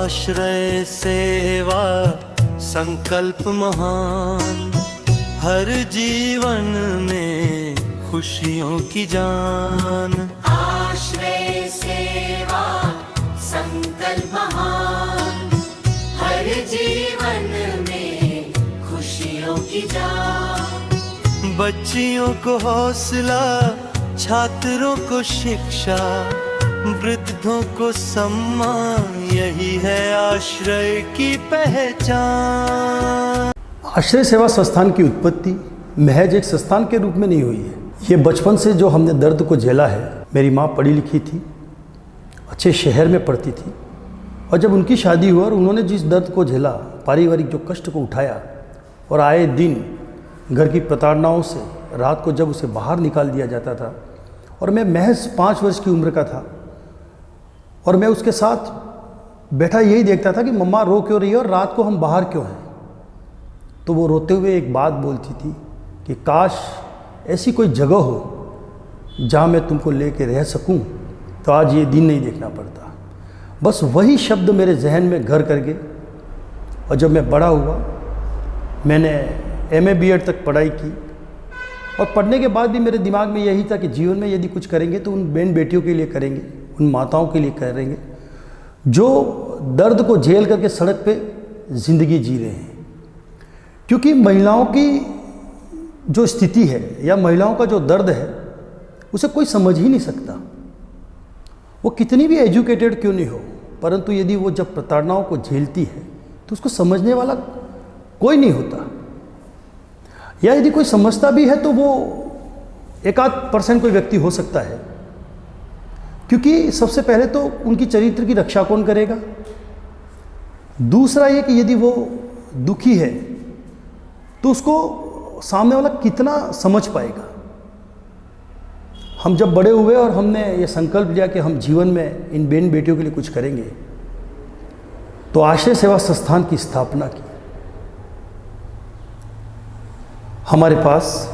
आश्रय सेवा संकल्प महान, हर जीवन में खुशियों की जान। आश्रय सेवा संकल्प महान, हर जीवन में खुशियों की जान। बच्चियों को हौसला, छात्रों को शिक्षा, वृद्धों को सम्मान, यही है आश्रय की पहचान। आश्रय सेवा संस्थान की उत्पत्ति महज एक संस्थान के रूप में नहीं हुई है। ये बचपन से जो हमने दर्द को झेला है। मेरी माँ पढ़ी लिखी थी, अच्छे शहर में पढ़ती थी, और जब उनकी शादी हुई और उन्होंने जिस दर्द को झेला, पारिवारिक जो कष्ट को उठाया, और आए दिन घर की प्रताड़नाओं से रात को जब उसे बाहर निकाल दिया जाता था, और मैं महज 5 वर्ष की उम्र का था, और मैं उसके साथ बैठा यही देखता था कि मम्मा रो क्यों रही है और रात को हम बाहर क्यों हैं। तो वो रोते हुए एक बात बोलती थी कि काश ऐसी कोई जगह हो जहाँ मैं तुमको लेके रह सकूं, तो आज ये दिन नहीं देखना पड़ता। बस वही शब्द मेरे जहन में घर कर गए। और जब मैं बड़ा हुआ, मैंने MA BEd तक पढ़ाई की, और पढ़ने के बाद भी मेरे दिमाग में यही था कि जीवन में यदि कुछ करेंगे तो उन बहन बेटियों के लिए करेंगे, उन माताओं के लिए करेंगे जो दर्द को झेल करके सड़क पे ज़िंदगी जी रहे हैं। क्योंकि महिलाओं की जो स्थिति है या महिलाओं का जो दर्द है, उसे कोई समझ ही नहीं सकता। वो कितनी भी एजुकेटेड क्यों नहीं हो, परंतु यदि वो जब प्रताड़नाओं को झेलती है तो उसको समझने वाला कोई नहीं होता, या यदि कोई समझता भी है तो वो 1-8% कोई व्यक्ति हो सकता है। क्योंकि सबसे पहले तो उनकी चरित्र की रक्षा कौन करेगा। दूसरा ये कि यदि वो दुखी है तो उसको सामने वाला कितना समझ पाएगा। हम जब बड़े हुए और हमने ये संकल्प लिया कि हम जीवन में इन बहन बेटियों के लिए कुछ करेंगे, तो आश्रय सेवा संस्थान की स्थापना की। हमारे पास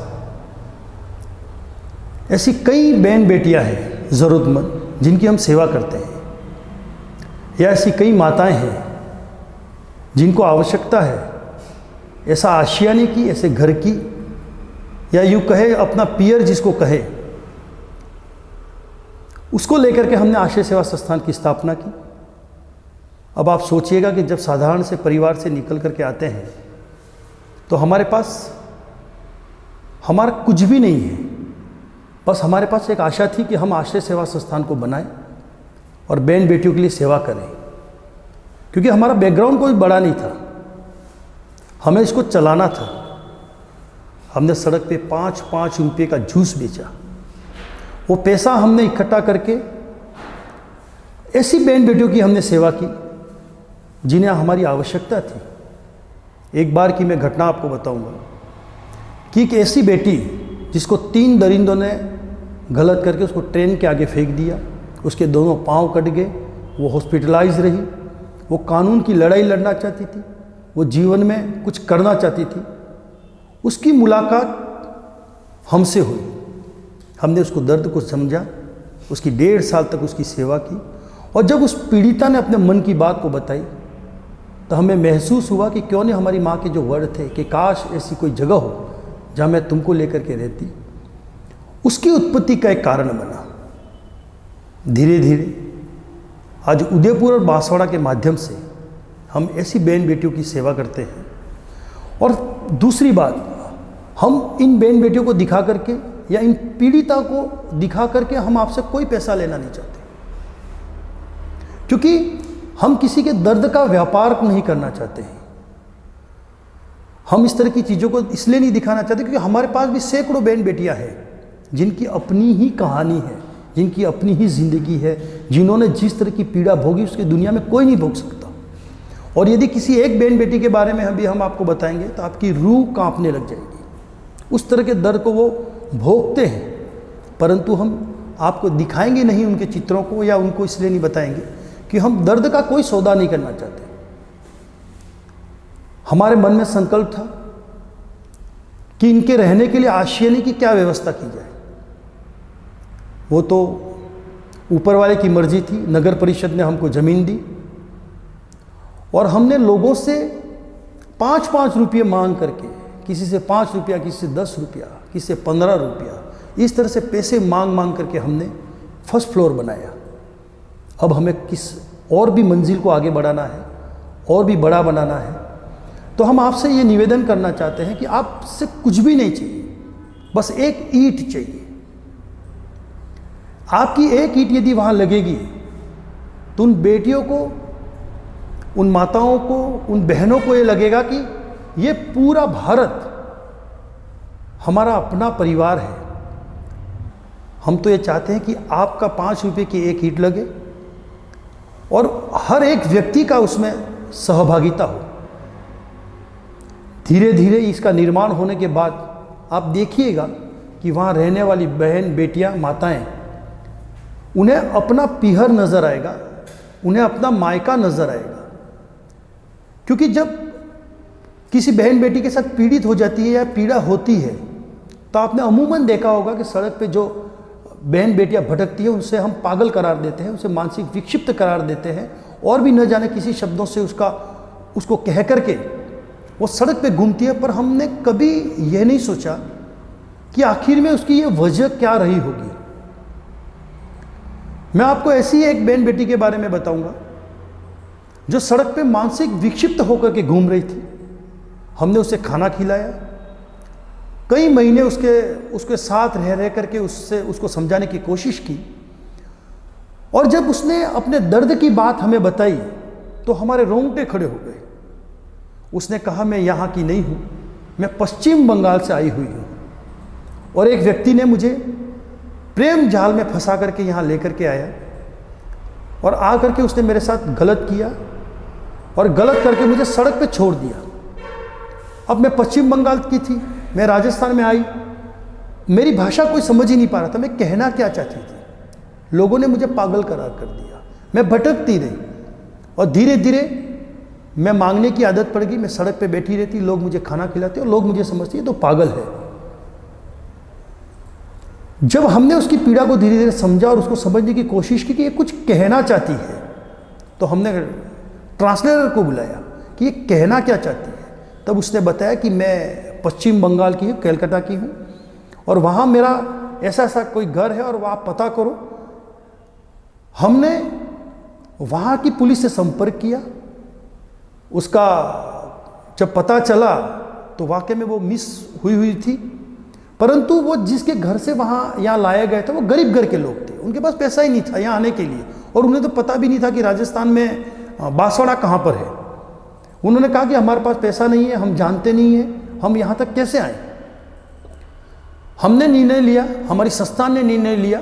ऐसी कई बहन बेटियां हैं ज़रूरतमंद जिनकी हम सेवा करते हैं, या ऐसी कई माताएं हैं जिनको आवश्यकता है ऐसा आशियाने की, ऐसे घर की, या यूँ कहे अपना पियर जिसको कहे, उसको लेकर के हमने आश्रय सेवा संस्थान की स्थापना की। अब आप सोचिएगा कि जब साधारण से परिवार से निकल करके आते हैं तो हमारे पास हमारा कुछ भी नहीं है। बस हमारे पास एक आशा थी कि हम आश्रय सेवा संस्थान को बनाएं और बहन बेटियों के लिए सेवा करें। क्योंकि हमारा बैकग्राउंड कोई बड़ा नहीं था, हमें इसको चलाना था। हमने सड़क पे 5-5 रुपये का जूस बेचा। वो पैसा हमने इकट्ठा करके ऐसी बहन बेटियों की हमने सेवा की जिन्हें हमारी आवश्यकता थी। एक बार की मैं घटना आपको बताऊंगा कि एक ऐसी बेटी जिसको 3 दरिंदों ने गलत करके उसको ट्रेन के आगे फेंक दिया, उसके दोनों पाँव कट गए, वो हॉस्पिटलाइज रही। वो कानून की लड़ाई लड़ना चाहती थी, वो जीवन में कुछ करना चाहती थी। उसकी मुलाकात हमसे हुई, हमने उसको दर्द को समझा, उसकी 1.5 साल तक उसकी सेवा की। और जब उस पीड़िता ने अपने मन की बात को बताई तो हमें महसूस हुआ कि क्यों नहीं हमारी माँ के जो वर्ड थे कि काश ऐसी कोई जगह हो जहाँ मैं तुमको लेकर के रहती, उसकी उत्पत्ति का एक कारण बना। धीरे धीरे आज उदयपुर और बांसवाड़ा के माध्यम से हम ऐसी बहन बेटियों की सेवा करते हैं। और दूसरी बात, हम इन बहन बेटियों को दिखा करके या इन पीड़िता को दिखा करके हम आपसे कोई पैसा लेना नहीं चाहते, क्योंकि हम किसी के दर्द का व्यापार नहीं करना चाहते हैं। हम इस तरह की चीज़ों को इसलिए नहीं दिखाना चाहते क्योंकि हमारे पास भी सैकड़ों बहन बेटियां हैं जिनकी अपनी ही कहानी है, जिनकी अपनी ही जिंदगी है, जिन्होंने जिस तरह की पीड़ा भोगी उसकी दुनिया में कोई नहीं भोग सकता। और यदि किसी एक बहन बेटी के बारे में हम आपको बताएंगे तो आपकी रूह कांपने लग जाएगी। उस तरह के दर्द को वो भोगते हैं, परंतु हम आपको दिखाएंगे नहीं उनके चित्रों को, या उनको इसलिए नहीं बताएंगे कि हम दर्द का कोई सौदा नहीं करना चाहते। हमारे मन में संकल्प था कि इनके रहने के लिए आशियाने की क्या व्यवस्था की जाए। वो तो ऊपर वाले की मर्जी थी। नगर परिषद ने हमको ज़मीन दी और हमने लोगों से 5-5 रुपये मांग करके, किसी से 5 रुपया, किसी से 10 रुपया, किसी से 15 रुपया, इस तरह से पैसे मांग मांग करके हमने फर्स्ट फ्लोर बनाया। अब हमें किस और भी मंजिल को आगे बढ़ाना है और भी बड़ा बनाना है। तो हम आपसे ये निवेदन करना चाहते हैं कि आपसे कुछ भी नहीं चाहिए, बस एक ईंट चाहिए। आपकी एक ईंट यदि वहाँ लगेगी तो उन बेटियों को, उन माताओं को, उन बहनों को ये लगेगा कि ये पूरा भारत हमारा अपना परिवार है। हम तो ये चाहते हैं कि आपका 5 रुपये की एक ईंट लगे और हर एक व्यक्ति का उसमें सहभागिता हो। धीरे धीरे इसका निर्माण होने के बाद आप देखिएगा कि वहाँ रहने वाली बहन, बेटियाँ, माताएं, उन्हें अपना पीहर नज़र आएगा, उन्हें अपना मायका नज़र आएगा। क्योंकि जब किसी बहन बेटी के साथ पीड़ित हो जाती है या पीड़ा होती है तो आपने अमूमन देखा होगा कि सड़क पे जो बहन बेटियां भटकती है उनसे हम पागल करार देते हैं, उसे मानसिक विक्षिप्त करार देते हैं और भी न जाने किसी शब्दों से उसको कह करके वो सड़क पे घूमती है। पर हमने कभी यह नहीं सोचा कि आखिर में उसकी ये वजह क्या रही होगी। मैं आपको ऐसी ही एक बहन बेटी के बारे में बताऊंगा जो सड़क पे मानसिक विक्षिप्त होकर के घूम रही थी। हमने उसे खाना खिलाया, कई महीने उसके साथ रह करके उसको समझाने की कोशिश की, और जब उसने अपने दर्द की बात हमें बताई तो हमारे रोंगटे खड़े हो गए। उसने कहा, मैं यहाँ की नहीं हूँ, मैं पश्चिम बंगाल से आई हुई हूँ और एक व्यक्ति ने मुझे प्रेम जाल में फंसा करके यहाँ लेकर के आया और आ करके उसने मेरे साथ गलत किया और गलत करके मुझे सड़क पे छोड़ दिया। अब मैं पश्चिम बंगाल की थी, मैं राजस्थान में आई, मेरी भाषा कोई समझ ही नहीं पा रहा था मैं कहना क्या चाहती थी। लोगों ने मुझे पागल करार कर दिया, मैं भटकती रही और धीरे धीरे मैं मांगने की आदत पड़ गई। मैं सड़क पे बैठी रहती, लोग मुझे खाना खिलाते और लोग मुझे समझते ये तो पागल है। जब हमने उसकी पीड़ा को धीरे धीरे समझा और उसको समझने की कोशिश की कि ये कुछ कहना चाहती है, तो हमने ट्रांसलेटर को बुलाया कि ये कहना क्या चाहती है। तब उसने बताया कि मैं पश्चिम बंगाल की हूँ, कलकत्ता की हूँ और वहाँ मेरा ऐसा ऐसा कोई घर है और वहाँ पता करो। हमने वहाँ की पुलिस से संपर्क किया। उसका जब पता चला तो वाकई में वो मिस हुई थी, परंतु वो जिसके घर से यहाँ लाया गया था वो गरीब घर के लोग थे, उनके पास पैसा ही नहीं था यहाँ आने के लिए और उन्हें तो पता भी नहीं था कि राजस्थान में बांसवाड़ा कहाँ पर है। उन्होंने कहा कि हमारे पास पैसा नहीं है, हम जानते नहीं हैं, हम यहाँ तक कैसे आए। हमने निर्णय लिया, हमारी संस्थान ने निर्णय लिया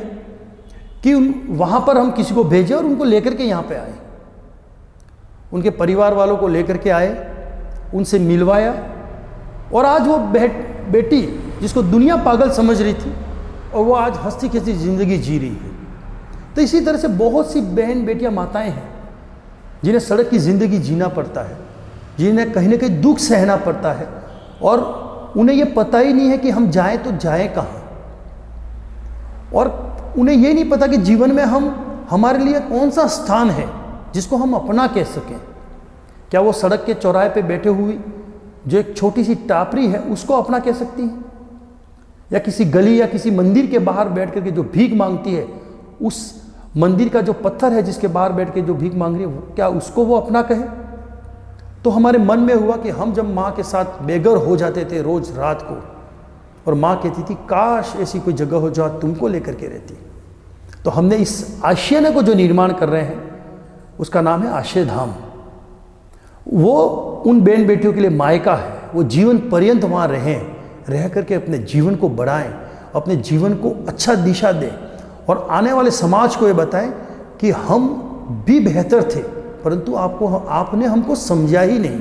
कि वहाँ पर हम किसी को भेजें और उनको लेकर के यहाँ पे आए। उनके परिवार वालों को लेकर के आए, उनसे मिलवाया और आज वो बेटी जिसको दुनिया पागल समझ रही थी और वो आज हंसती खेलती ज़िंदगी जी रही है। तो इसी तरह से बहुत सी बहन बेटियां, माताएं हैं जिन्हें सड़क की ज़िंदगी जीना पड़ता है, जिन्हें कहीं ना कहीं दुख सहना पड़ता है और उन्हें ये पता ही नहीं है कि हम जाएं तो जाएं कहाँ, और उन्हें ये नहीं पता कि जीवन में हमारे लिए कौन सा स्थान है जिसको हम अपना कह सकें। क्या वो सड़क के चौराहे पे बैठे हुई जो एक छोटी सी टापरी है उसको अपना कह सकती है, या किसी गली या किसी मंदिर के बाहर बैठ करके जो भीख मांगती है, उस मंदिर का जो पत्थर है जिसके बाहर बैठ के जो भीख मांग रही है, क्या उसको वो अपना कहे। तो हमारे मन में हुआ कि हम जब माँ के साथ बेघर हो जाते थे रोज रात को, और माँ कहती थी काश ऐसी कोई जगह हो जहाँ तुमको लेकर के रहती, तो हमने इस आशियाने को जो निर्माण कर रहे हैं उसका नाम है आश्रय धाम। वो उन बहन बेटियों के लिए मायका है, वो जीवन पर्यंत वहाँ रह करके अपने जीवन को बढ़ाएं, अपने जीवन को अच्छा दिशा दें और आने वाले समाज को ये बताएं कि हम भी बेहतर थे, परंतु आपने हमको समझा ही नहीं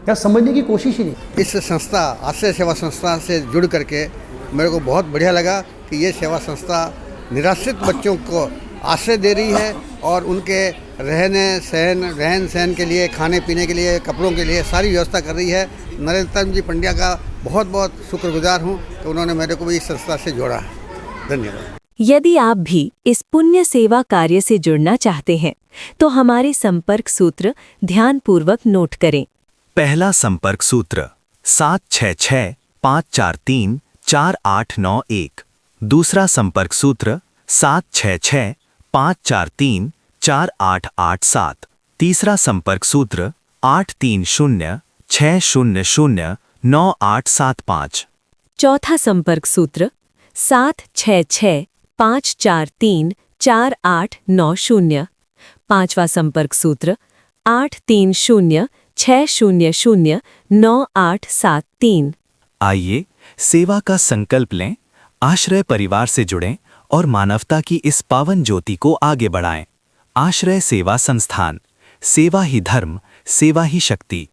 या समझने की कोशिश ही नहीं। इस संस्था आश्रय सेवा संस्था से जुड़ करके मेरे को बहुत बढ़िया लगा कि ये सेवा संस्था निराश्रित बच्चों को आश्रय दे रही है और उनके रहन सहन के लिए, खाने पीने के लिए, कपड़ों के लिए सारी व्यवस्था कर रही है। नरेंद्र जी पंड्या का बहुत बहुत शुक्रगुजार हूँ कि उन्होंने मेरे को भी इस संस्था से जोड़ा है। धन्यवाद। यदि आप भी इस पुण्य सेवा कार्य से जुड़ना चाहते हैं तो हमारे संपर्क सूत्र ध्यानपूर्वक नोट करें। पहला संपर्क सूत्र 7665434891। दूसरा संपर्क सूत्र 7665434887। तीसरा संपर्क सूत्र 8306009875। चौथा संपर्क सूत्र 7665434890। पांचवा संपर्क सूत्र 8306009873। आइए सेवा का संकल्प लें, आश्रय परिवार से जुड़ें और मानवता की इस पावन ज्योति को आगे बढ़ाएं। आश्रय सेवा संस्थान, सेवा ही धर्म, सेवा ही शक्ति।